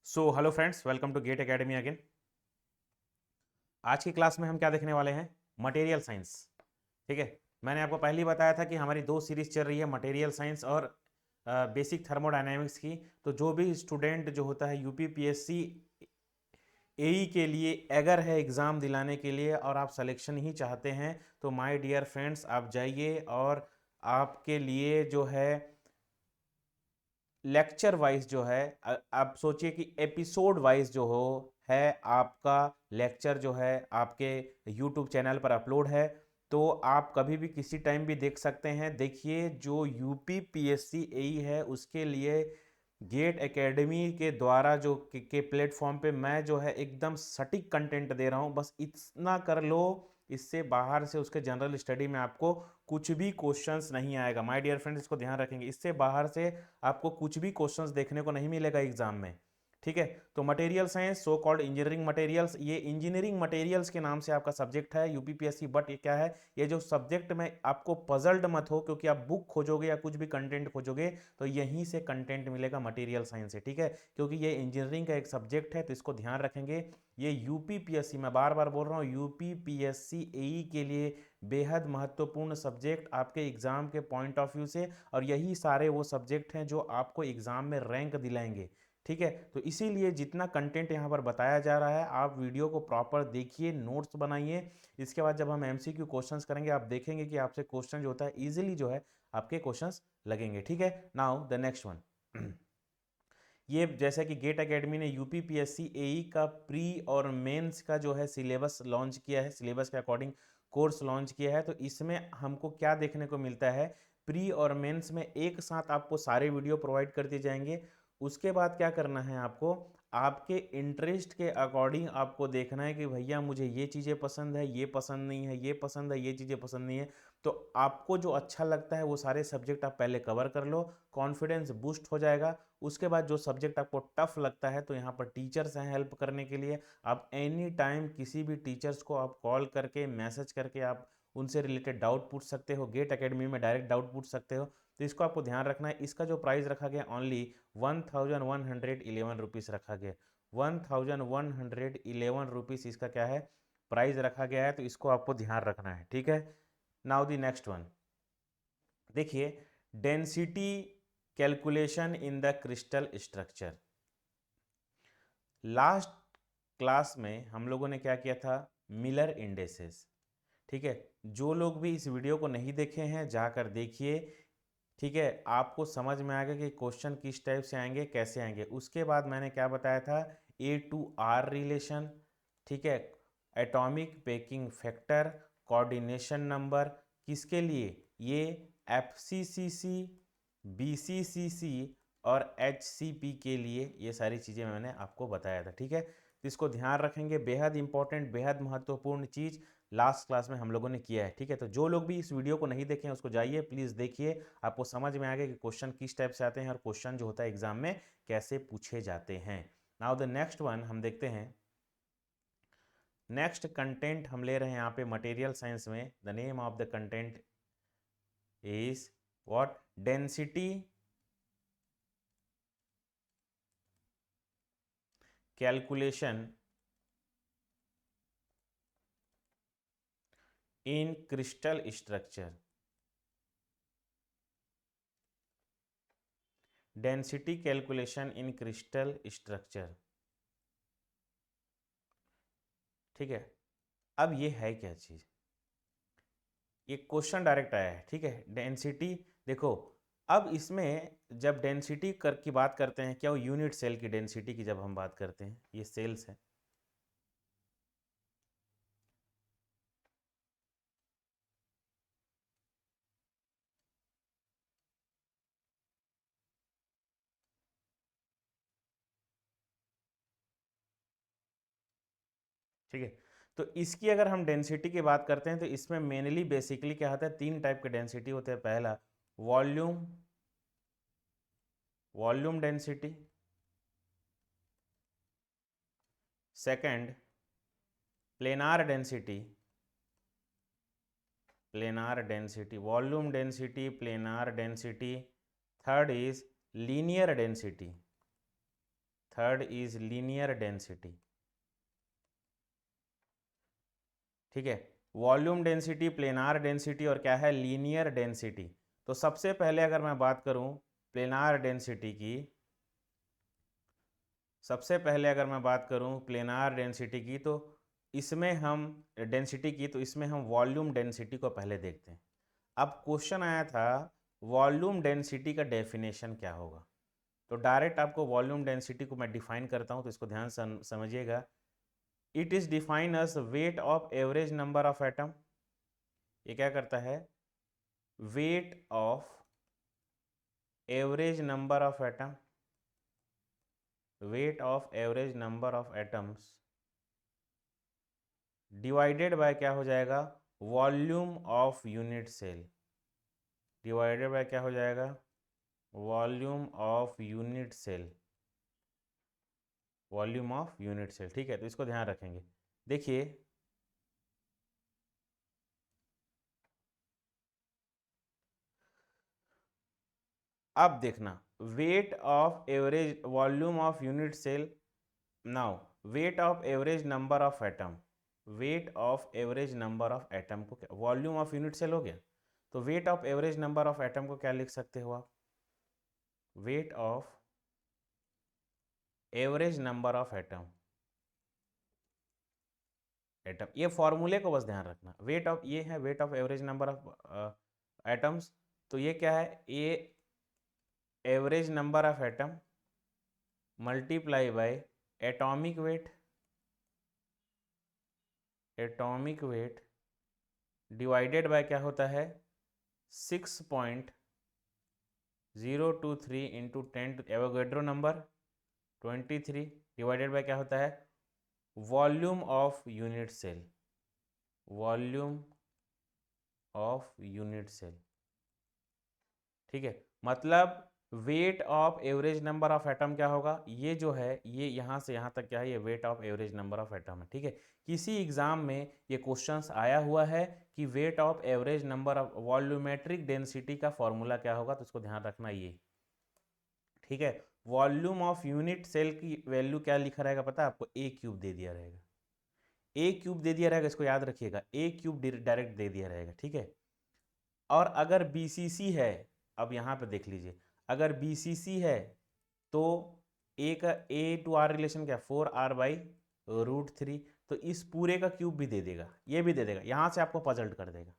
So hello friends, welcome to GATE academy again. आज की class में हम क्या देखने वाले हैं? Material science. ठीक है, मैंने आपको पहले ही बताया था कि हमारी दो सीरीज चल रही है, मटेरियल साइंस और बेसिक थर्मोडायनेमिक्स की। तो जो भी स्टूडेंट जो होता है यूपी पीएससी एई के लिए अगर है एग्ज़ाम दिलाने के लिए और आप सिलेक्शन ही चाहते हैं, तो माय डियर फ्रेंड्स आप जाइए और आपके लिए जो है लेक्चर वाइज जो है आप सोचिए कि एपिसोड वाइज जो हो है आपका लेक्चर जो है आपके यूट्यूब चैनल पर अपलोड है। तो आप कभी भी किसी टाइम भी देख सकते हैं। देखिए, जो यूपी पीएससी एई है उसके लिए गेट एकेडमी के द्वारा जो के प्लेटफॉर्म पे मैं जो है एकदम सटीक कंटेंट दे रहा हूँ। बस इतना कर लो, इससे बाहर से उसके जनरल स्टडी में आपको कुछ भी क्वेश्चंस नहीं आएगा। माय डियर फ्रेंड्स, इसको ध्यान रखेंगे, इससे बाहर से आपको कुछ भी क्वेश्चंस देखने को नहीं मिलेगा एग्जाम में। ठीक है, तो material science so called engineering materials, ये इंजीनियरिंग मटेरियल्स के नाम से आपका सब्जेक्ट है यूपीपीएससी। बट ये क्या है, ये जो सब्जेक्ट में आपको पजल्ड मत हो, क्योंकि आप बुक खोजोगे या कुछ भी कंटेंट खोजोगे तो यहीं से कंटेंट मिलेगा मटेरियल साइंस से। ठीक है, क्योंकि ये इंजीनियरिंग का एक सब्जेक्ट है, तो इसको ध्यान रखेंगे। ये यूपीपीएससी, मैं बार बार बोल रहा हूँ, यूपीपीएससी एई के लिए बेहद महत्वपूर्ण सब्जेक्ट आपके एग्ज़ाम के पॉइंट ऑफ व्यू से, और यही सारे वो सब्जेक्ट हैं जो आपको एग्ज़ाम में रैंक दिलाएंगे। ठीक है, तो इसीलिए जितना कंटेंट यहाँ पर बताया जा रहा है आप वीडियो को प्रॉपर देखिए, नोट्स बनाइए। इसके बाद जब हम एमसीक्यू क्वेश्चंस करेंगे आप देखेंगे कि आपसे क्वेश्चन जो होता है ईजिली जो है आपके क्वेश्चंस लगेंगे। ठीक है, नाउ द नेक्स्ट वन। ये जैसा कि गेट एकेडमी ने यूपी पीएससी एई का प्री और मेंस का जो है सिलेबस लॉन्च किया है, सिलेबस के अकॉर्डिंग कोर्स लॉन्च किया है। तो इसमें हमको क्या देखने को मिलता है, प्री और मेंस में एक साथ आपको सारे वीडियो प्रोवाइड कर दिए जाएंगे। उसके बाद क्या करना है आपको, आपके इंटरेस्ट के अकॉर्डिंग आपको देखना है कि भैया मुझे ये चीज़ें पसंद है, ये पसंद नहीं है, ये पसंद है, ये चीज़ें पसंद नहीं है। तो आपको जो अच्छा लगता है वो सारे सब्जेक्ट आप पहले कवर कर लो, कॉन्फिडेंस बूस्ट हो जाएगा। उसके बाद जो सब्जेक्ट आपको टफ लगता है तो यहाँ पर टीचर्स हैं हेल्प करने के लिए। आप एनी टाइम किसी भी टीचर्स को आप कॉल करके मैसेज करके आप उनसे रिलेटेड डाउट पूछ सकते हो, गेट एकेडमी में डायरेक्ट डाउट पूछ सकते हो। तो इसको आपको ध्यान रखना है। इसका जो प्राइस रखा गया ओनली 1111 रुपीज़ रखा गया। 1111 रुपीज़ इसका क्या है, प्राइस रखा गया है। तो इसको आपको ध्यान रखना है। ठीक है, नाउ दी नेक्स्ट वन। देखिए, density calculation in the crystal structure. Last class में हम लोगों ने क्या किया था, मिलर इंडेसेस। ठीक है, जो लोग भी इस वीडियो को नहीं देखे हैं जाकर देखिए। ठीक है, आपको समझ में आएगा कि क्वेश्चन किस टाइप से आएंगे, कैसे आएंगे। उसके बाद मैंने क्या बताया था, ए टू आर रिलेशन। ठीक है, atomic packing factor, coordination number, किसके लिए, ये एफ सी सी सी, बी सी सी सी और एच सी पी के लिए, ये सारी चीज़ें मैंने आपको बताया था। ठीक है, तो इसको ध्यान रखेंगे, बेहद इंपॉर्टेंट, बेहद महत्वपूर्ण चीज़ लास्ट क्लास में हम लोगों ने किया है। ठीक है, तो जो लोग भी इस वीडियो को नहीं देखे हैं उसको जाइए प्लीज़ देखिए, आपको समझ में आएगा कि क्वेश्चन किस टाइप से आते हैं और क्वेश्चन जो होता है एग्जाम में कैसे पूछे जाते हैं। नाउ द नेक्स्ट वन हम देखते हैं। नेक्स्ट कंटेंट हम ले रहे हैं यहाँ पे मटेरियल साइंस में। The name of the content is what, density calculation in crystal structure. Density calculation in crystal structure. ठीक है, अब ये है क्या चीज़, ये क्वेश्चन डायरेक्ट आया है। ठीक है, डेंसिटी देखो, अब इसमें जब डेंसिटी की बात करते हैं, क्या वो यूनिट सेल की डेंसिटी की जब हम बात करते हैं, ये सेल्स है। ठीक है, तो इसकी अगर हम डेंसिटी की बात करते हैं तो इसमें मेनली बेसिकली क्या होता है, तीन टाइप के डेंसिटी होते हैं। पहला volume, volume density. Second planar density, planar density, volume density, planar density. Third is linear density, third is linear density. ठीक है, वॉल्यूम डेंसिटी, प्लेनार डेंसिटी और क्या है, लीनियर डेंसिटी। तो सबसे पहले अगर मैं बात करूं प्लेनार डेंसिटी की, सबसे पहले अगर मैं बात करूं प्लेनार डेंसिटी की, तो इसमें हम डेंसिटी की, तो इसमें हम वॉल्यूम डेंसिटी को पहले देखते हैं। अब क्वेश्चन आया था वॉल्यूम डेंसिटी का डेफिनेशन क्या होगा, तो डायरेक्ट आपको वॉल्यूम डेंसिटी को मैं डिफाइन करता हूं, तो इसको ध्यान से समझिएगा। It is define as weight of average number of atom. ये क्या करता है, weight of average number of atom, weight of average number of atoms divided by क्या हो जाएगा, volume of unit cell, divided by क्या हो जाएगा, volume of unit cell, volume of unit cell. ठीक है, तो इसको ध्यान रखेंगे। देखिए अब देखना, weight of average volume of unit cell, now wait of average number of atom, weight of average number of atom को क्या, वॉल्यूम ऑफ यूनिट सेल हो गया, तो wait of average number of atom को क्या लिख सकते हो आप, wait of average number of atom, atom, ये फॉर्मूले को बस ध्यान रखना। वेट ऑफ, ये है weight of average number of atoms, तो ये क्या है, ये average number of atom multiply by atomic weight, atomic weight divided by क्या होता है, 6.023 into 10 Avogadro number 23 divided by क्या होता है, volume of unit cell, volume of unit cell. ठीक है, मतलब weight of average number of atom क्या होगा, ये जो है ये यहाँ से यहाँ तक क्या है, ये wait of average number of atom है। ठीक है, किसी एग्जाम में ये क्वेश्चंस आया हुआ है कि wait of average number of volumetric density का फॉर्मूला क्या होगा, तो इसको ध्यान रखना ये। ठीक है, वॉल्यूम ऑफ यूनिट सेल की वैल्यू क्या लिखा रहेगा पता है आपको, ए क्यूब दे दिया रहेगा, ए क्यूब दे दिया रहेगा, इसको याद रखिएगा, ए क्यूब डायरेक्ट दे दिया रहेगा। ठीक है, और अगर बीसीसी है, अब यहाँ पे देख लीजिए, अगर बीसीसी है तो ए का ए टू आर रिलेशन क्या, 4r/√3, तो इस पूरे का क्यूब भी दे देगा, ये भी दे देगा, यहाँ से आपको पजल्ट कर देगा।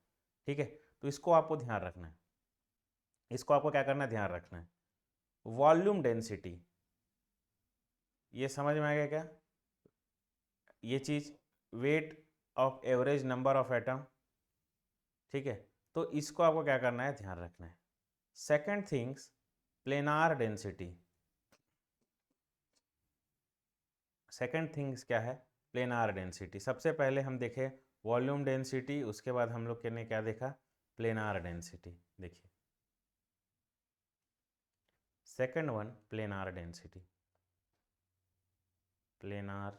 ठीक है, तो इसको आपको ध्यान रखना है, इसको आपको क्या करना है, ध्यान रखना है। वॉल्यूम डेंसिटी, ये समझ में आ गया क्या, ये चीज़ weight of average number of atom. ठीक है, तो इसको आपको क्या करना है, ध्यान रखना है। Second things, planar density, second things क्या है, प्लेनार डेंसिटी। सबसे पहले हम देखें वॉल्यूम डेंसिटी, उसके बाद हम लोग ने क्या देखा, प्लेनार डेंसिटी। देखिए second one, planar density, planar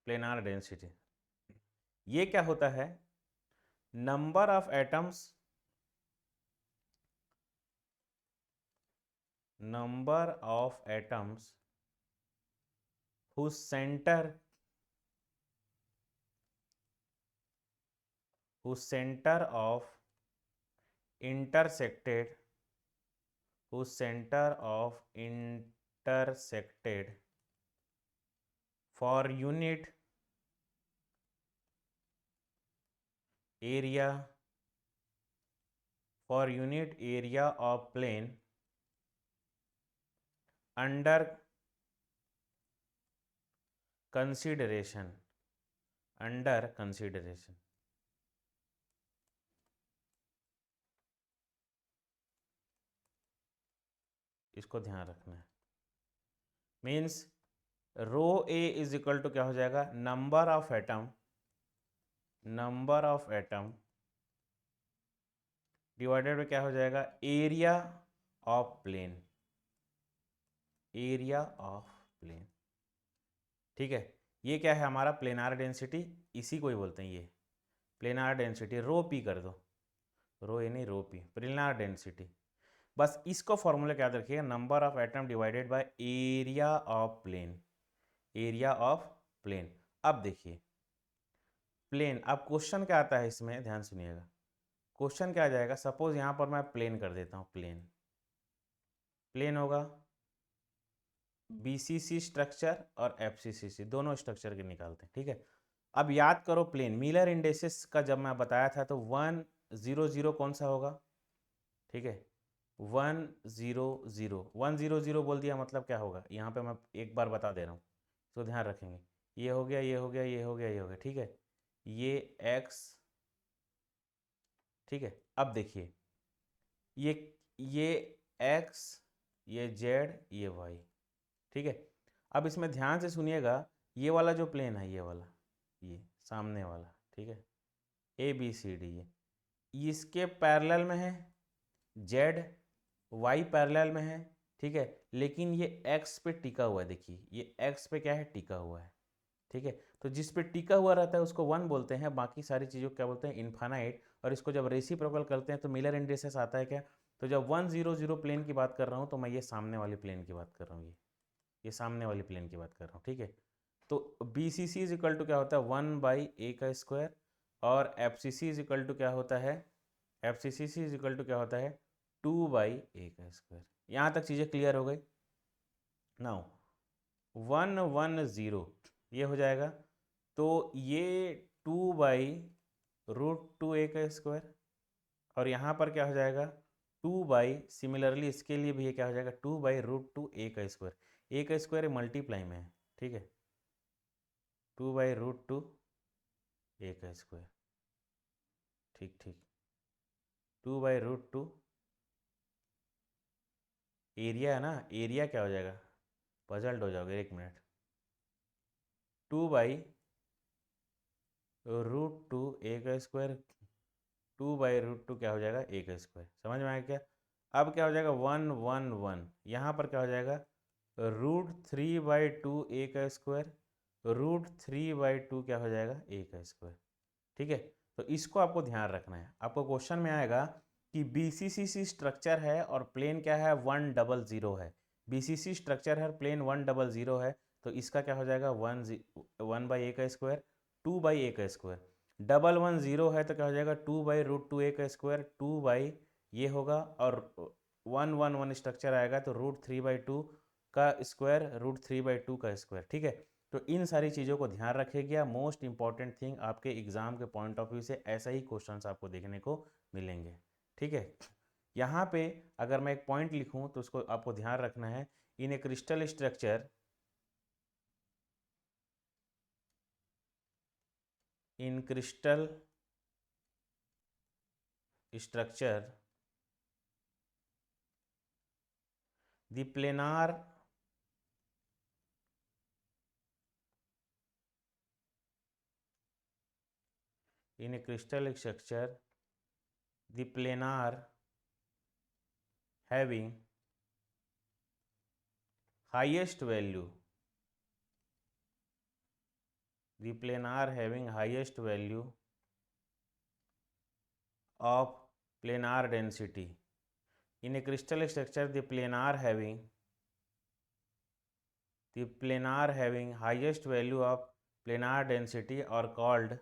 planar density, ये क्या होता है, number of atoms, number of atoms whose center of intersected, whose center of intersected for unit area, for unit area of plane under consideration, under consideration। इसको ध्यान रखना है, means rho A is equal to क्या हो जाएगा, number of atom, number of atom divided by क्या हो जाएगा, area of plane, area of plane. ठीक है, ये क्या है हमारा प्लेनार डेंसिटी, इसी को ही बोलते हैं ये प्लेनार डेंसिटी, रो पी कर दो, रो ए नहीं रो पी, प्लेनार डेंसिटी। बस इसको फॉर्मूला याद रखिएगा, number of atom divided by area of plane, area of plane. अब देखिए प्लेन, अब क्वेश्चन क्या आता है इसमें, ध्यान सुनिएगा। क्वेश्चन क्या आ जाएगा, सपोज यहाँ पर मैं प्लेन कर देता हूँ, प्लेन, प्लेन होगा बीसीसी स्ट्रक्चर और एफसीसीसी, दोनों स्ट्रक्चर के निकालते हैं, ठीक है। अब याद करो प्लेन, मिलर इंडेक्सेस का जब मैं बताया था तो 100 कौन सा होगा, ठीक है, 100 100 बोल दिया मतलब क्या होगा, यहाँ पे मैं एक बार बता दे रहा हूँ तो ध्यान रखेंगे, ये हो गया, ये हो गया, ये हो गया, ये हो गया, ठीक है, ये x, ठीक है। अब देखिए ये ये x, ये z, ये y, ठीक है। अब इसमें ध्यान से सुनिएगा, ये वाला जो प्लेन है, ये वाला, ये सामने वाला, ठीक है, ए बी सी डी, ये इसके पैरेलल में है, जेड वाई पैरेलल में है, ठीक है, लेकिन ये एक्स पे टिका हुआ है, देखिए ये एक्स पे क्या है, टिका हुआ है, ठीक है। तो जिस पे टिका हुआ रहता है उसको वन बोलते हैं, बाकी सारी चीज़ों को क्या बोलते हैं, इन्फानाइट। और इसको जब रेसिप्रोकल करते हैं तो मिलर इंडेक्सेस आता है क्या, तो जब 100 प्लेन की बात कर रहा हूँ तो मैं ये सामने वाली प्लेन की बात कर रहा हूँ, ये सामने वाली प्लेन की बात कर रहा हूँ, ठीक है। तो B C C is equal to क्या होता है, 1/a², और F C C is equal to क्या होता है, F C C is equal to क्या होता है, 2/a²। यहाँ तक चीज़ें क्लियर हो गई। नाउ 110 ये हो जाएगा, तो ये 2/√2a², और यहाँ पर क्या हो जाएगा, सिमिलरली इसके लिए भी ये क्या हो जाएगा, 2/√2a², a² मल्टीप्लाई में है, ठीक है, 2/√2a², ठीक ठीक, 2/√2 एरिया है ना, एरिया क्या हो जाएगा, पजल्ड हो जाओगे, एक मिनट, 2/√2a², 2/√2 क्या हो जाएगा, a², समझ में आया क्या। अब क्या हो जाएगा, 111, यहाँ पर क्या हो जाएगा, √3/2a², √3/2 क्या हो जाएगा, a², ठीक है। तो इसको आपको ध्यान रखना है, आपको क्वेश्चन में आएगा कि बीसीसी स्ट्रक्चर है और प्लेन क्या है, 100 है, बीसीसी स्ट्रक्चर है और प्लेन 100 है, तो इसका क्या हो जाएगा, 1/a², 2/a², 110 है तो क्या हो जाएगा, 2/√2a², 2 ये होगा, और 111 स्ट्रक्चर आएगा तो √3/2 का स्क्वायर, √3/2 का स्क्वायर, ठीक है। तो इन सारी चीज़ों को ध्यान रखिएगा, मोस्ट इंपॉर्टेंट थिंग आपके एग्जाम के पॉइंट ऑफ व्यू से ऐसा ही क्वेश्चंस आपको देखने को मिलेंगे, ठीक है। यहाँ पे अगर मैं एक पॉइंट लिखूँ तो उसको आपको ध्यान रखना है, in a crystal structure, in crystal structure the planar in a crystal structure the planar having highest value, the planar having highest value of planar density, in a crystal structure the planar having highest value of planar density are called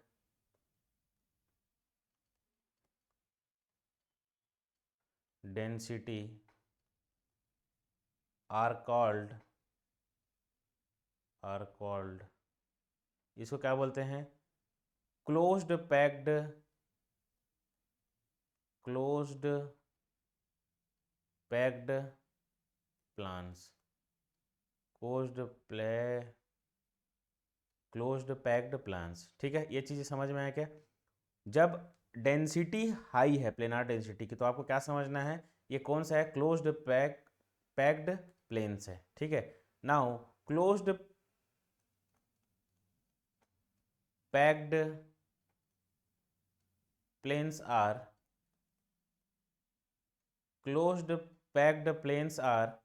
density are called इसको क्या बोलते हैं, closed packed plans, closed packed plans, ठीक है। ये चीज़ें समझ में आया क्या। जब डेंसिटी हाई है प्लेनार डेंसिटी की तो आपको क्या समझना है, ये कौन सा है, क्लोज्ड पैक्ड प्लेन्स है, ठीक है। Now closed packed planes are closed packed planes are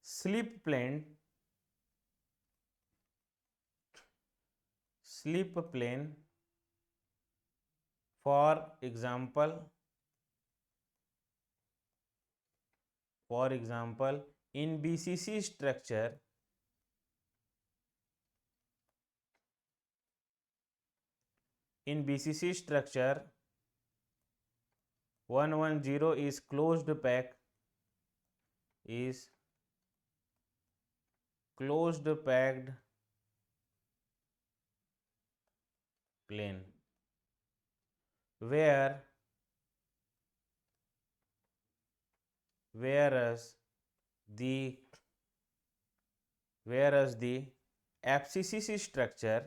slip plane for example for example in BCC structure, in BCC structure 110 is closed packed plane whereas the FCCC structure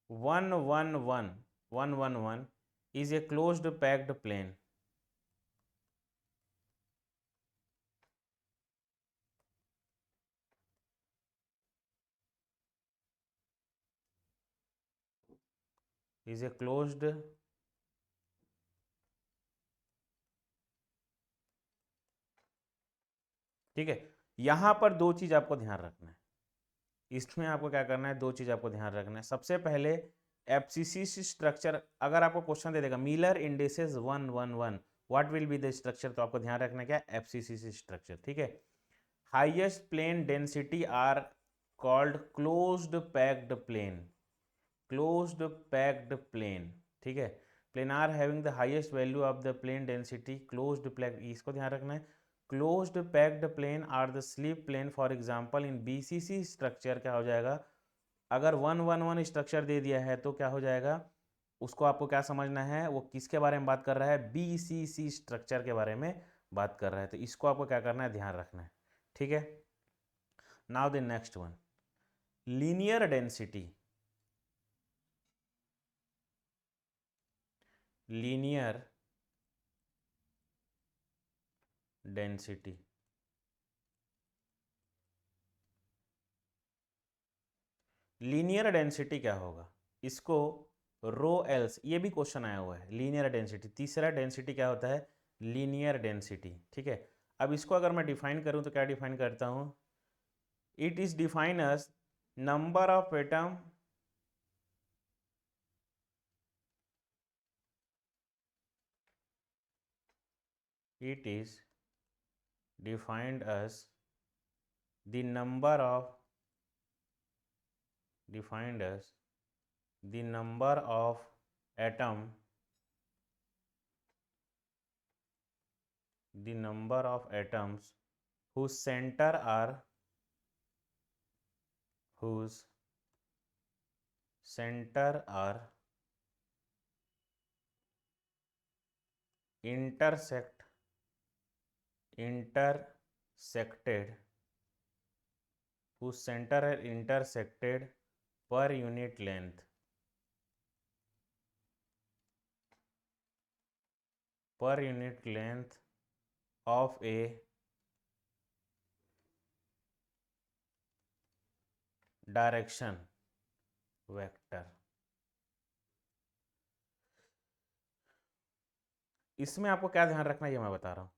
111 is a closed packed plane. Is a closed ठीक है। यहां पर दो चीज आपको ध्यान रखना है, इसमें आपको क्या करना है, दो चीज आपको ध्यान रखना है। सबसे पहले एफसीसी स्ट्रक्चर, अगर आपको क्वेश्चन दे देगा Miller indices 111 what will be the structure, तो आपको ध्यान रखना क्या, एफसीसी स्ट्रक्चर, ठीक है। Highest plane density are called closed packed plane, ठीक है। Plane are having the highest value of the plane density closed packed, इसको ध्यान रखना है। Closed packed plane are the slip plane, for example in BCC structure क्या हो जाएगा, अगर 111 स्ट्रक्चर दे दिया है तो क्या हो जाएगा, उसको आपको क्या समझना है, वो किसके बारे में बात कर रहा है, बीसीसी स्ट्रक्चर के बारे में बात कर रहा है, तो इसको आपको क्या करना है, ध्यान रखना है, ठीक है। Now the next one, linear density, linear density, linear density क्या होगा, इसको रो एल्स, ये भी क्वेश्चन आया हुआ है, लीनियर डेंसिटी, तीसरा डेंसिटी क्या होता है, लीनियर डेंसिटी, ठीक है। अब इसको अगर मैं डिफाइन करूं तो क्या डिफाइन करता हूं, it is define as number of atom it is defined as the number of atom the number of atoms whose center are intersected per unit length of a direction vector. इसमें आपको क्या ध्यान रखना है ये मैं बता रहा हूं,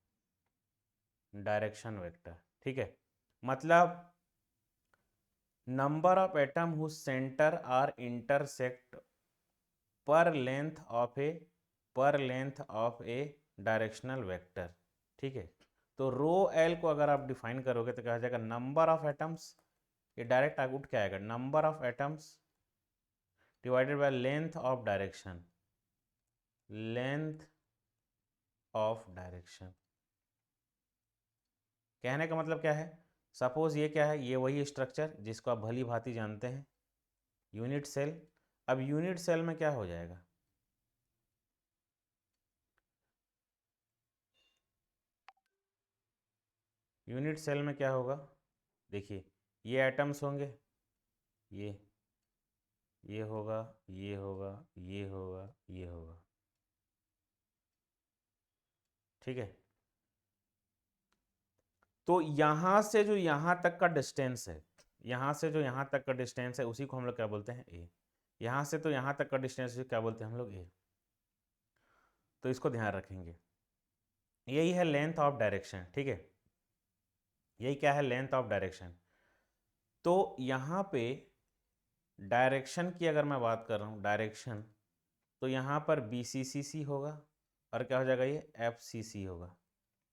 डायरेक्शन वेक्टर, ठीक है। मतलब number of atom whose centre are intersect per length of a directional vector, ठीक है। तो रो एल को अगर आप डिफाइन करोगे तो क्या हो जाएगा, नंबर ऑफ एटम्स, ये डायरेक्ट आउट क्या आएगा, number of atoms divided by length of direction, कहने का मतलब क्या है, सपोज ये क्या है, ये वही स्ट्रक्चर जिसको आप भली भांति जानते हैं, यूनिट सेल। अब यूनिट सेल में क्या हो जाएगा, यूनिट सेल में क्या होगा, देखिए ये एटम्स होंगे, ये होगा, ये होगा, ये होगा, ये होगा, ठीक है। तो यहां से जो यहां तक का डिस्टेंस है, यहां से जो यहां तक का डिस्टेंस है उसी को हम लोग क्या बोलते हैं, ए। यहां से तो यहां तक का डिस्टेंस क्या बोलते हैं हम लोग, ए। तो इसको ध्यान रखेंगे, यही है लेंथ ऑफ डायरेक्शन, ठीक है। यही क्या है, लेंथ ऑफ डायरेक्शन। तो यहां पे डायरेक्शन की अगर मैं बात कर रहा हूं, डायरेक्शन, तो यहां पर बीसीसीसी होगा, और क्या हो जाएगा ये FCC होगा,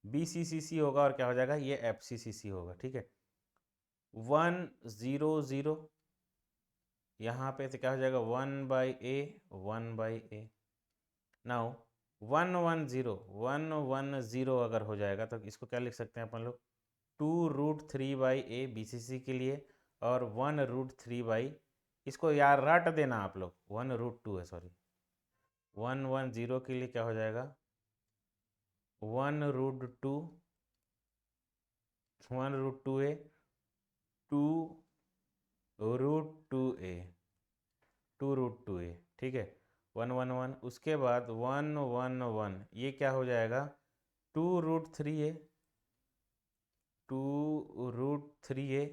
BCCC होगा और क्या हो जाएगा ये FCCC होगा। ठीक है, 100 यहाँ पे तो क्या हो जाएगा 1/a 1/a। नाउ 110 अगर हो जाएगा तो इसको क्या लिख सकते हैं अपन लोग 2√3/a BCC के लिए, और 1√3 इसको यार रट देना आप लोग 1√2 है, सॉरी 110 के लिए क्या हो जाएगा 1√2 1√2a 2√2a 2√2a। ठीक है, 111 उसके बाद 111 ये क्या हो जाएगा 2√3a 2√3a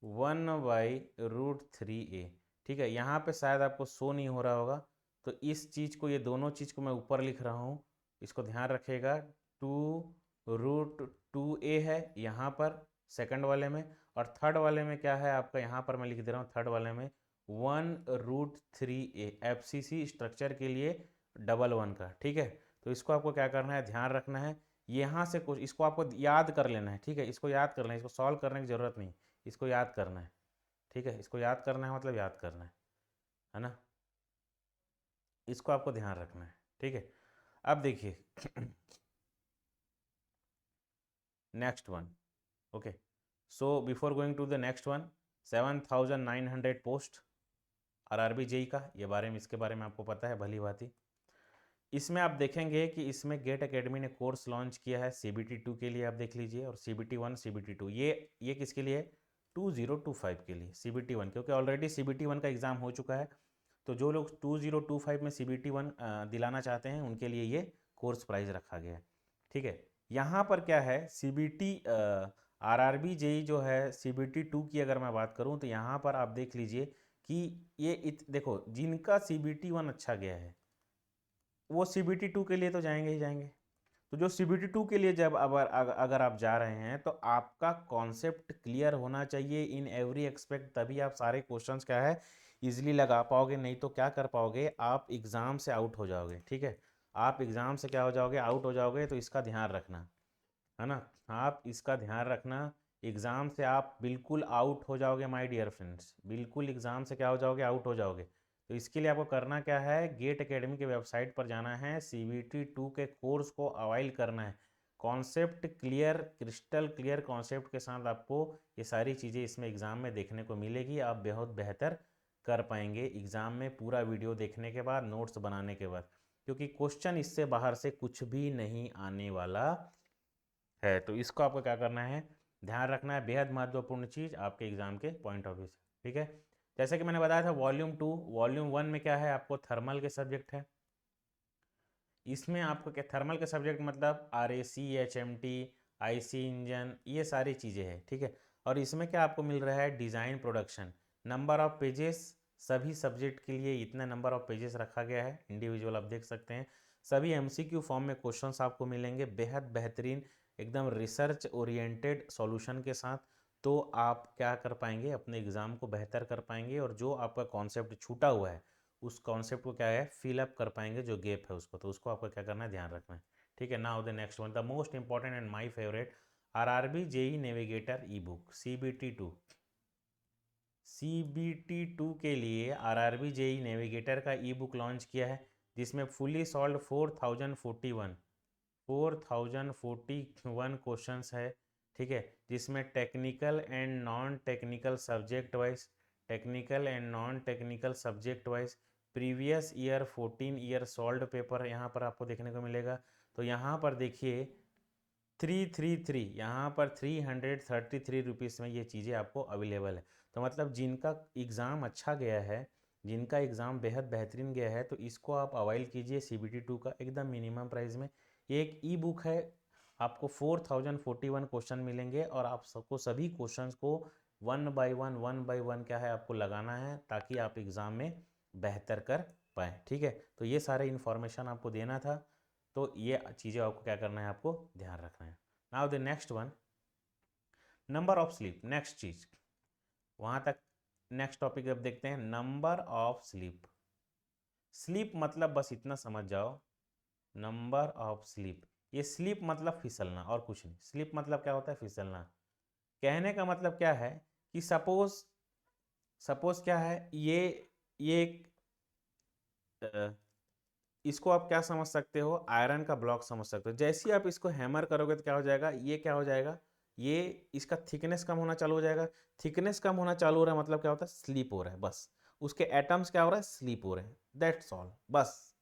1/√3a। ठीक है, यहाँ पे शायद आपको शो नहीं हो रहा होगा, तो इस चीज़ को, ये दोनों चीज़ को मैं ऊपर लिख रहा हूँ, इसको ध्यान रखिएगा। 2√2a है यहाँ पर सेकंड वाले में, और थर्ड वाले में क्या है आपका, यहाँ पर मैं लिख दे रहा हूँ थर्ड वाले में 1√3a FCC स्ट्रक्चर के लिए 11 का। ठीक है, तो इसको आपको क्या करना है, ध्यान रखना है। यहाँ से कुछ इसको आपको याद कर लेना है। ठीक है, इसको याद कर लेना है, इसको सॉल्व करने की ज़रूरत नहीं, इसको याद करना है। ठीक है, इसको याद करना है मतलब याद करना है ना, इसको आपको ध्यान रखना है। ठीक है, अब देखिए next one. Okay, so before going to the next one, 7,900 post RRB JE का, ये बारे में, इसके बारे में आपको पता है भली भांति। इसमें आप देखेंगे कि इसमें गेट एकेडमी ने कोर्स लॉन्च किया है CBT 2 के लिए, आप देख लीजिए, और CBT 1 CBT 2 ये किसके लिए 2025 के लिए CBT 1, क्योंकि ऑलरेडी CBT 1 का एग्ज़ाम हो चुका है। तो जो लोग 2025 में CBT 1 दिलाना चाहते हैं उनके लिए ये कोर्स प्राइस रखा गया है। ठीक है, यहाँ पर क्या है CBT RRB जेई जो है CBT 2 की अगर मैं बात करूँ तो यहाँ पर आप देख लीजिए कि ये देखो जिनका CBT 1 अच्छा गया है वो CBT 2 के लिए तो जाएंगे ही जाएंगे। तो जो CBT 2 के लिए जब अगर आप जा रहे हैं तो आपका कॉन्सेप्ट क्लियर होना चाहिए इन एवरी एक्सपेक्ट, तभी आप सारे क्वेश्चंस क्या है इजीली लगा पाओगे, नहीं तो क्या कर पाओगे, आप एग्ज़ाम से आउट हो जाओगे। ठीक है, आप एग्ज़ाम से क्या हो जाओगे, आउट हो जाओगे, तो इसका ध्यान रखना है ना, आप इसका ध्यान रखना। एग्ज़ाम से आप बिल्कुल आउट हो जाओगे माय डियर फ्रेंड्स, बिल्कुल एग्ज़ाम से क्या हो जाओगे, आउट हो जाओगे। तो इसके लिए आपको करना क्या है, गेट एकेडमी के वेबसाइट पर जाना है, CBT 2 के कोर्स को अवाइल करना है। Concept clear, crystal clear concept के साथ आपको ये सारी चीज़ें इसमें एग्ज़ाम में देखने को मिलेगी, आप बहुत बेहतर कर पाएंगे एग्ज़ाम में, पूरा वीडियो देखने के बाद, नोट्स बनाने के बाद, क्योंकि क्वेश्चन इससे बाहर से कुछ भी नहीं आने वाला है। तो इसको आपको क्या करना है, ध्यान रखना है, बेहद महत्वपूर्ण चीज़ आपके एग्जाम के पॉइंट ऑफ व्यू से। ठीक है, जैसे कि मैंने बताया था वॉल्यूम 2, वॉल्यूम 1 में क्या है, आपको थर्मल के सब्जेक्ट है। इसमें आपको क्या, थर्मल के सब्जेक्ट मतलब RAC HMT IC इंजन, ये सारी चीज़ें हैं। ठीक है, और इसमें क्या आपको मिल रहा है, design production, number of pages, सभी सब्जेक्ट के लिए इतना नंबर ऑफ पेजेस रखा गया है, इंडिविजुअल आप देख सकते हैं। सभी MCQ फॉर्म में क्वेश्चंस आपको मिलेंगे, बेहद बेहतरीन, एकदम रिसर्च ओरिएंटेड सॉल्यूशन के साथ। तो आप क्या कर पाएंगे, अपने एग्ज़ाम को बेहतर कर पाएंगे, और जो आपका कॉन्सेप्ट छूटा हुआ है उस कॉन्सेप्ट को क्या है फिल अप कर पाएंगे, जो गैप है उसको। तो उसको आपको क्या करना है, ध्यान रखना है। ठीक है, now the next one, the most important and my favourite, RRB JE navigator E book CBT 2। CBT 2 के लिए RRB जेई नेविगेटर का ई बुक लॉन्च किया है, जिसमें फुली सॉल्व 4041 क्वेश्चंस है। ठीक है, जिसमें technical and non technical subject wise, technical and non technical subject wise previous year 14 year solve paper यहाँ पर आपको देखने को मिलेगा। तो यहाँ पर देखिए 333, यहाँ पर 333 रुपीज़ में ये चीज़ें आपको अवेलेबल है। तो मतलब जिनका एग्ज़ाम अच्छा गया है, जिनका एग्ज़ाम बेहद बेहतरीन गया है, तो इसको आप अवाइल कीजिए CBT 2 का एकदम मिनिमम प्राइस में। ये एक ई बुक है, आपको 4041 क्वेश्चन मिलेंगे, और आप सबको सभी क्वेश्चंस को वन बाय वन क्या है आपको लगाना है, ताकि आप एग्ज़ाम में बेहतर कर पाएँ। ठीक है, तो ये सारे इन्फॉर्मेशन आपको देना था, तो ये चीज़ें आपको क्या करना है, आपको ध्यान रखना है। Now the next one, number of slip, next चीज़ वहाँ तक, नेक्स्ट टॉपिक अब देखते हैं, नंबर ऑफ स्लीप। स्लीप मतलब बस इतना समझ जाओ, नंबर ऑफ स्लिप, ये स्लिप मतलब फिसलना और कुछ नहीं। स्लिप मतलब क्या होता है? फिसलना। कहने का मतलब क्या है कि सपोज सपोज क्या है, ये एक इसको आप क्या समझ सकते हो? आयरन का ब्लॉक समझ सकते हो। जैसे ही आप इसको हैमर करोगे तो क्या हो जाएगा? ये क्या हो जाएगा? ये इसका थिकनेस कम होना चालू हो जाएगा। थिकनेस कम होना चालू हो रहा है मतलब क्या होता है? स्लीप हो रहा है, बस। उसके एटम्स क्या हो रहा है? स्लीप हो रहे हैं, दैट्स ऑल, बस।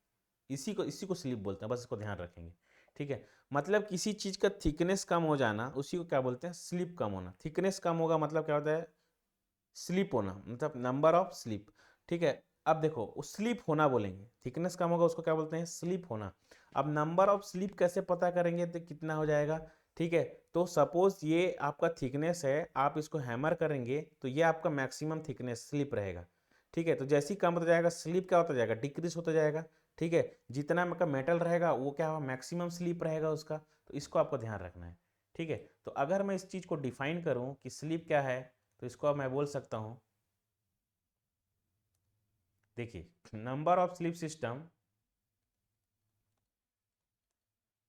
इसी को स्लीप बोलते हैं, बस इसको ध्यान रखेंगे। ठीक है, मतलब किसी चीज का थिकनेस कम हो जाना, उसी को क्या बोलते हैं? स्लीप कम होना। थिकनेस कम होगा मतलब क्या होता है? स्लीप होना, मतलब नंबर ऑफ स्लीप। ठीक है, अब देखो उस स्लीप होना बोलेंगे, थिकनेस कम होगा उसको क्या बोलते हैं? स्लीप होना। अब नंबर ऑफ स्लीप कैसे पता करेंगे तो कितना हो जाएगा? ठीक है, तो सपोज ये आपका थिकनेस है, आप इसको हैमर करेंगे तो ये आपका मैक्सिमम थिकनेस स्लीप रहेगा। ठीक है, तो जैसे ही कम होता जाएगा स्लीप क्या होता जाएगा? डिक्रीज होता जाएगा। ठीक है, जितना का मेटल रहेगा वो क्या होगा? मैक्सिमम स्लीप रहेगा उसका। तो इसको आपको ध्यान रखना है। ठीक है, तो अगर मैं इस चीज को डिफाइन करूं कि स्लीप क्या है, तो इसको अब मैं बोल सकता हूं, देखिए, number of slip system,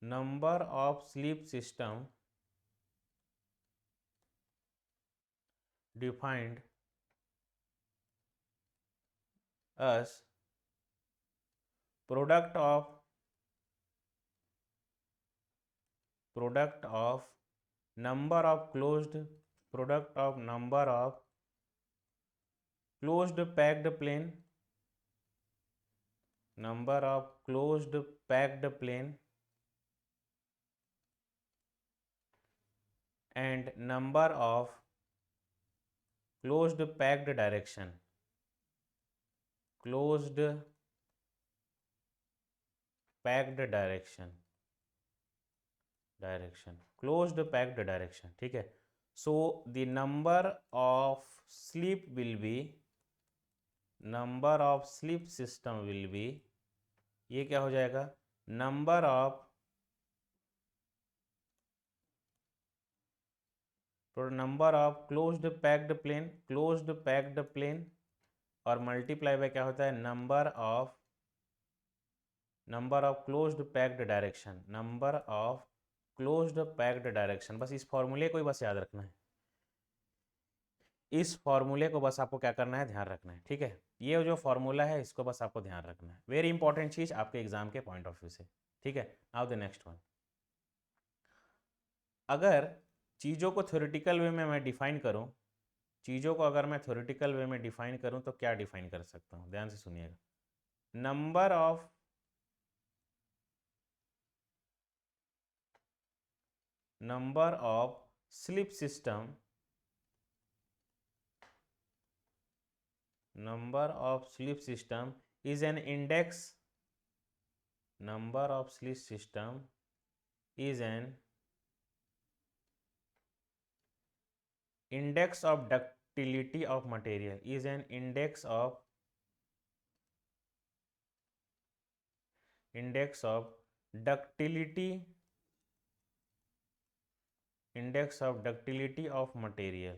number of slip system defined as product of number of closed product of number of closed packed plane, number of closed packed plane and number of closed packed direction, closed packed direction, closed packed direction। ठीक है, so the number of sleep will be, number of sleep system will be, ये क्या हो जाएगा? Number of closed packed plane, closed packed plane, और multiply by क्या होता है? Number of closed packed direction, number of closed packed direction. बस इस फॉर्मूले को ही बस याद रखना है। इस फॉर्मूले को बस आपको क्या करना है? ध्यान रखना है। ठीक है, ये जो फॉर्मूला है इसको बस आपको ध्यान रखना है, वेरी इंपॉर्टेंट चीज आपके एग्जाम के पॉइंट ऑफ व्यू से। ठीक है, नाउ द नेक्स्ट वन। अगर चीज़ों को थ्योरेटिकल वे में मैं डिफाइन करूं, चीज़ों को अगर मैं थ्योरेटिकल वे में डिफाइन करूं तो क्या डिफाइन कर सकता हूं? ध्यान से सुनिएगा। Number of slip system, number of sleep system is an index, number of sleep system is an index of ductility of material, is an index of ductility, index of ductility of material।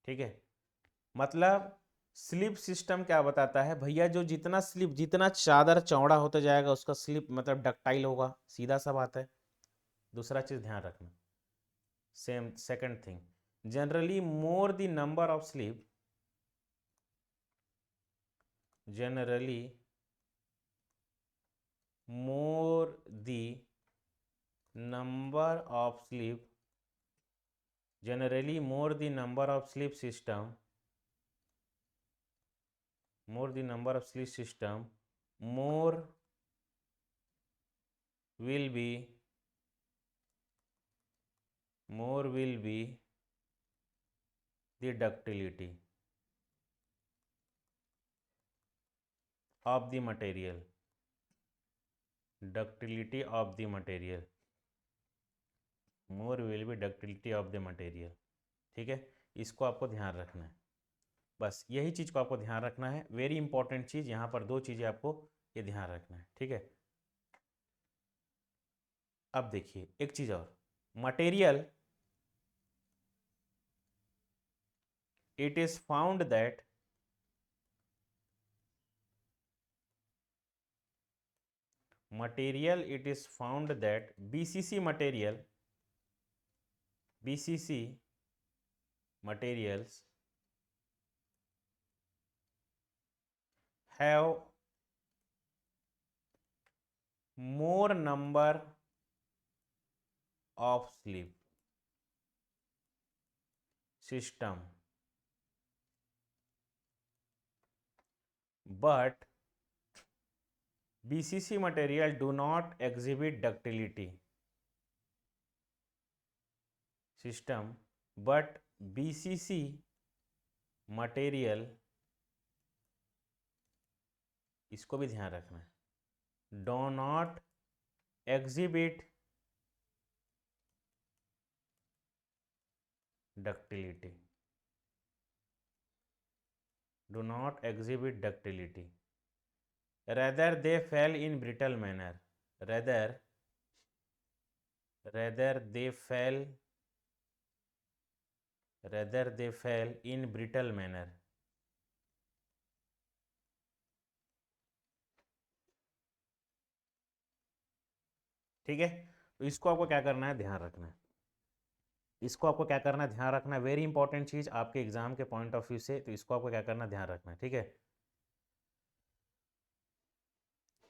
ठीक है, मतलब sleep system क्या बताता है भैया? जो जितना sleep, जितना चादर चौड़ा होता जाएगा उसका स्लीप मतलब डक्टाइल होगा, सीधा सा बात है। दूसरा चीज ध्यान रखना, same second thing, generally more the number of sleep, generally more the number of sleep, generally more the number of sleep system, more the number of sleep system, more will be, more will be the ductility of the material, ductility of the material, more will be ductility of the material। ठीक है, इसको आपको ध्यान रखना है, बस यही चीज़ को आपको ध्यान रखना है। वेरी इंपॉर्टेंट चीज़, यहाँ पर दो चीज़ें आपको ये ध्यान रखना है। ठीक है, अब देखिए एक चीज़ और, material, it is found that material, it is found that BCC materials have more number of slip system, but BCC material do not exhibit ductility system, but BCC material, इसको भी ध्यान रखना है, do not exhibit ductility, do not exhibit ductility, rather they fell in brittle manner, rather they fell in brittle manner. ठीक है, तो इसको आपको क्या करना है, ध्यान रखना है, इसको आपको क्या करना है, ध्यान रखना है, वेरी इंपॉर्टेंट चीज आपके एग्जाम के पॉइंट ऑफ व्यू से, तो इसको आपको क्या करना है, ध्यान रखना है, ठीक है।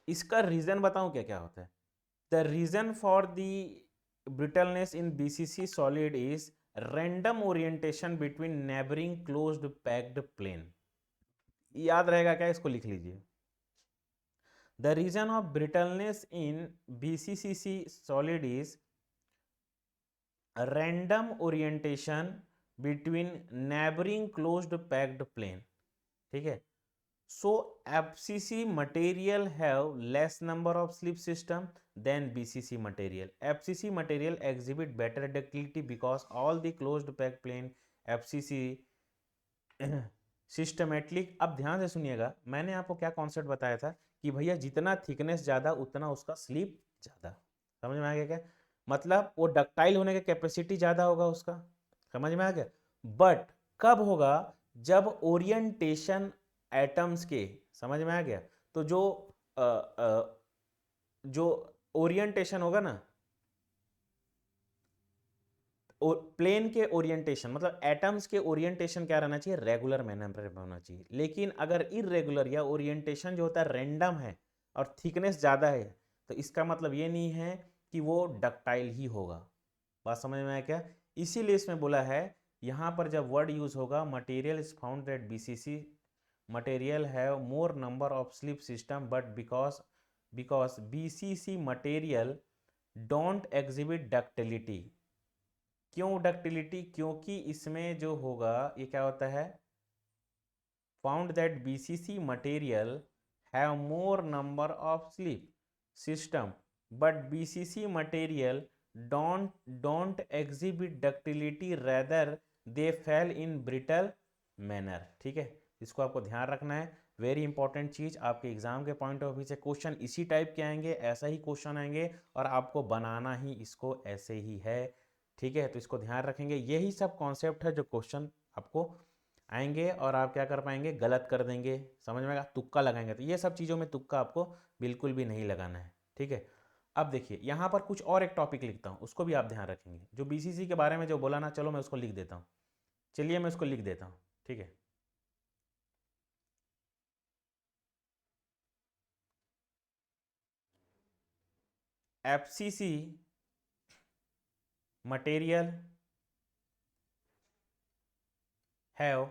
इसका रीजन बताऊं क्या क्या होता है। The reason for the brittleness in BCC solid is random orientation between neighbouring closed packed plane. याद रहेगा क्या, इसको लिख लीजिए। The reason of brittleness in BCC solid is random orientation between neighboring closed packed plane, ठीक है। So FCC material have less number of slip system than BCC material. FCC material exhibit better ductility because all the closed packed plane FCC systematic. अब ध्यान से सुनिएगा, मैंने आपको क्या concept बताया था कि भैया जितना थिकनेस ज़्यादा उतना उसका स्लिप ज़्यादा। समझ में आ गया क्या, मतलब वो डक्टाइल होने की कैपेसिटी ज़्यादा होगा उसका। समझ में आ गया। बट कब होगा, जब ओरिएंटेशन एटम्स के, समझ में आ गया, तो जो ओरिएंटेशन होगा ना, प्लेन के ओरिएंटेशन मतलब एटम्स के ओरिएंटेशन क्या रहना चाहिए, रेगुलर मैनर में होना चाहिए। लेकिन अगर इरेगुलर या ओरिएंटेशन जो होता है रैंडम है और थिकनेस ज़्यादा है, तो इसका मतलब ये नहीं है कि वो डक्टाइल ही होगा। बात समझ में आया क्या। इसीलिए इसमें बोला है, यहाँ पर जब वर्ड यूज होगा material is found at BCC material have more number of slip system but because BCC material don't exhibit ductility. क्यों डक्टिलिटी, क्योंकि इसमें जो होगा ये क्या होता है, found that BCC material have more number of slip system but BCC material don't exhibit ductility rather they fail in brittle manner. ठीक है, इसको आपको ध्यान रखना है, वेरी इंपॉर्टेंट चीज। आपके एग्जाम के पॉइंट ऑफ व्यू से क्वेश्चन इसी टाइप के आएंगे, ऐसा ही क्वेश्चन आएंगे और आपको बनाना ही इसको ऐसे ही है। ठीक है, तो इसको ध्यान रखेंगे, यही सब कॉन्सेप्ट है जो क्वेश्चन आपको आएंगे और आप क्या कर पाएंगे, गलत कर देंगे। समझ में आएगा, तुक्का लगाएंगे, तो ये सब चीज़ों में तुक्का आपको बिल्कुल भी नहीं लगाना है। ठीक है, अब देखिए यहाँ पर कुछ और एक टॉपिक लिखता हूँ, उसको भी आप ध्यान रखेंगे। जो बीसीसी के बारे में जो बोला ना, चलो मैं उसको लिख देता हूँ। चलिए मैं उसको लिख देता हूँ, ठीक है। FCC material have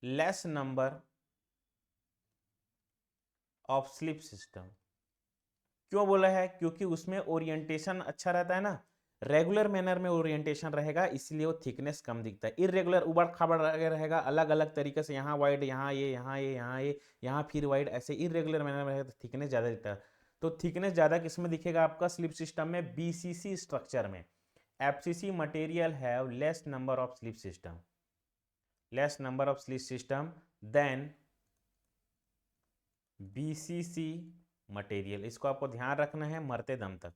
less number of slip system. क्यों बोला है, क्योंकि उसमें ओरिएंटेशन अच्छा रहता है ना, रेगुलर मैनर में ओरिएंटेशन रहेगा, इसलिए वो थिकनेस कम दिखता है। इरेगुलर उबड़ खाबड़ रहेगा, अलग अलग तरीके से, यहाँ वाइड, यहाँ ये, यहाँ ये, यहाँ ये, यहाँ फिर वाइड, ऐसे इरेगुलर मैनर में रहेगा तो थिकनेस ज़्यादा दिखता है। तो थिकनेस ज़्यादा किस में दिखेगा आपका, स्लिप सिस्टम में, बीसीसी स्ट्रक्चर में। FCC material have less number of slip system, less number of slip system than BCC material. इसको आपको ध्यान रखना है मरते दम तक।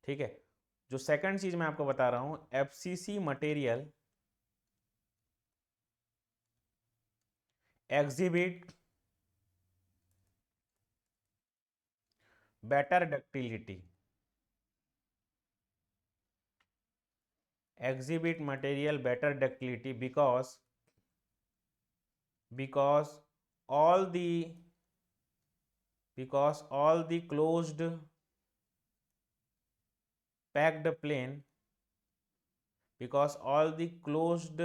ठीक है, जो सेकंड चीज मैं आपको बता रहा हूं, FCC material exhibit better ductility, exhibit material better ductility because all the closed packed plane, because all the closed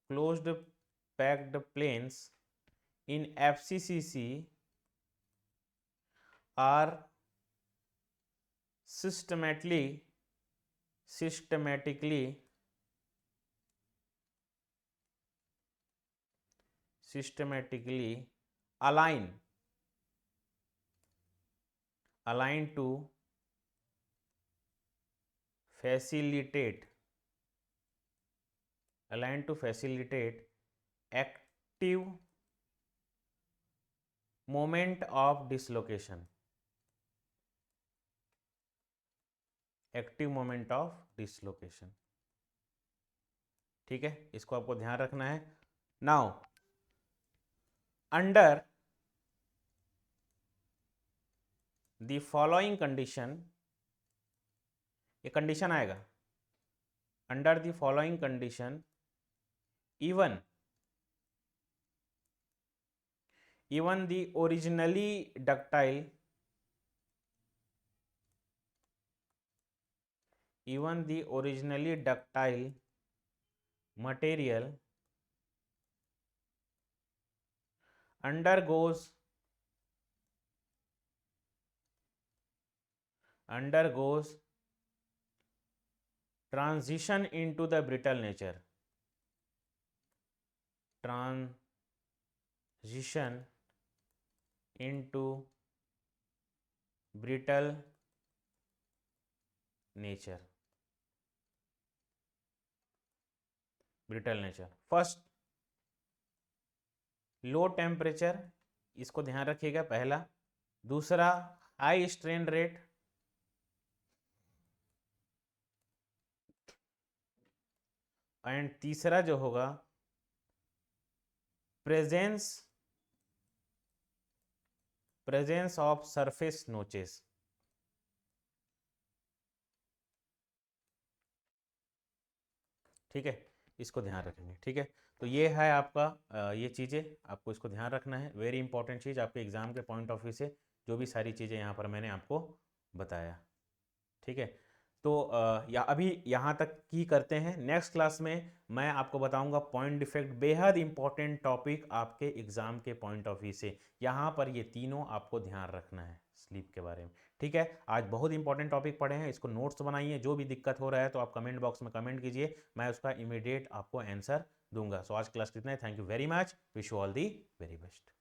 closed packed planes in FCCC are systematically aligned to facilitate active moment of dislocation, ठीक है, इसको आपको ध्यान रखना है। Now under the following condition, ये condition आएगा, under the following condition even the originally ductile material undergoes transition into the brittle nature, brittle nature। First low temperature, इसको ध्यान रखिएगा पहला। दूसरा हाई स्ट्रेन रेट, एंड तीसरा जो होगा प्रेजेंस ऑफ सरफेस नोचेस। ठीक है, इसको ध्यान रखेंगे। ठीक है, तो ये है आपका ये चीज़ें आपको इसको ध्यान रखना है, वेरी इंपॉर्टेंट चीज़ आपके एग्जाम के पॉइंट ऑफ व्यू से, जो भी सारी चीज़ें यहाँ पर मैंने आपको बताया। ठीक है, तो या अभी यहाँ तक की करते हैं। नेक्स्ट क्लास में मैं आपको बताऊंगा पॉइंट डिफेक्ट, बेहद इंपॉर्टेंट टॉपिक आपके एग्जाम के पॉइंट ऑफ व्यू से। यहाँ पर ये तीनों आपको ध्यान रखना है स्लीप के बारे में। ठीक है, आज बहुत इंपॉर्टेंट टॉपिक पढ़े हैं, इसको नोट्स बनाइए। जो भी दिक्कत हो रहा है तो आप कमेंट बॉक्स में कमेंट कीजिए, मैं उसका इमीडिएट आपको आंसर दूंगा। सो आज क्लास कितना है, thank you very much, wish you all the very best.